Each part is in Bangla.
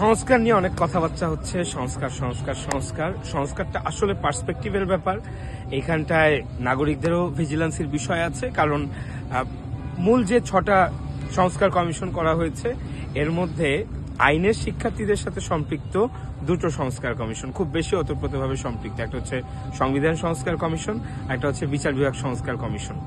সংস্কার নিয়ে অনেক কথাবার্তা হচ্ছে। সংস্কারটা আসলে পার্সপেক্টিভের ব্যাপার। এইখানটায় নাগরিকদেরও ভিজিলেন্সের বিষয় আছে, কারণ মূল যে 6টা সংস্কার কমিশন করা হয়েছে এর মধ্যে আইনের শিক্ষার্থীদের সাথে সম্পৃক্ত 2টো সংস্কার কমিশন খুব বেশি ওতপ্রোতভাবে সম্পৃক্ত। একটা হচ্ছে সংবিধান সংস্কার কমিশন, একটা হচ্ছে বিচার বিভাগ সংস্কার কমিশন।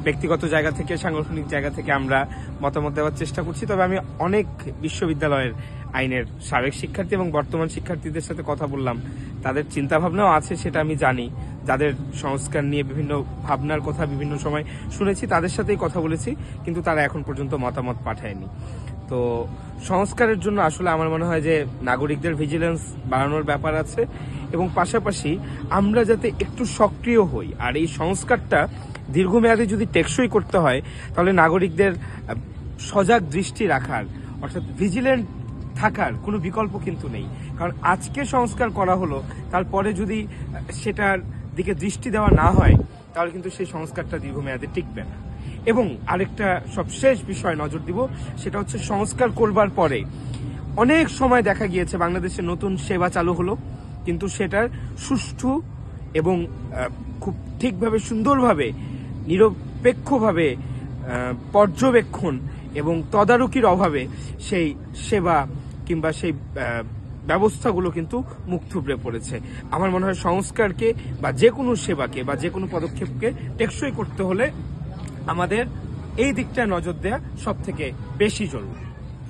ব্যক্তিগত জায়গা থেকে, সাংগঠনিক জায়গা থেকে আমরা মতামত দেওয়ার চেষ্টা করছি। তবে আমি অনেক বিশ্ববিদ্যালয়ের আইনের সাবেক শিক্ষার্থী এবং বর্তমান শিক্ষার্থীদের সাথে কথা বললাম। তাদের চিন্তা ভাবনাও আছে, সেটা আমি জানি। যাদের সংস্কার নিয়ে বিভিন্ন ভাবনার কথা বিভিন্ন সময় শুনেছি, তাদের সাথেই কথা বলেছি, কিন্তু তারা এখন পর্যন্ত মতামত পাঠায়নি। তো সংস্কারের জন্য আসলে আমার মনে হয় যে নাগরিকদের ভিজিলেন্স বাড়ানোর ব্যাপার আছে, এবং পাশাপাশি আমরা যাতে একটু সক্রিয় হই। আর এই সংস্কারটা দীর্ঘমেয়াদে যদি টেকসই করতে হয়, তাহলে নাগরিকদের সজাগ দৃষ্টি রাখার, অর্থাৎ ভিজিলেন্ট থাকার কোনো বিকল্প কিন্তু নেই। কারণ আজকে সংস্কার করা হলো, তারপরে যদি সেটার দিকে দৃষ্টি দেওয়া না হয়, তাহলে কিন্তু সেই সংস্কারটা দীর্ঘমেয়াদে টিকবে না। এবং আরেকটা সবশেষ বিষয় নজর দিব, সেটা হচ্ছে সংস্কার করবার পরে অনেক সময় দেখা গিয়েছে বাংলাদেশে নতুন সেবা চালু হলো, কিন্তু সেটার সুষ্ঠু এবং খুব ঠিকভাবে, সুন্দরভাবে, নিরপেক্ষভাবে পর্যবেক্ষণ এবং তদারকির অভাবে সেই সেবা কিংবা সেই ব্যবস্থাগুলো কিন্তু মুখ থুবড়ে পড়েছে। আমার মনে হয় সংস্কারকে বা যে কোনো সেবাকে বা যে কোনো পদক্ষেপকে টেকসই করতে হলে আমাদের এই দিকটায় নজর দেওয়া সব থেকে বেশি জরুরি।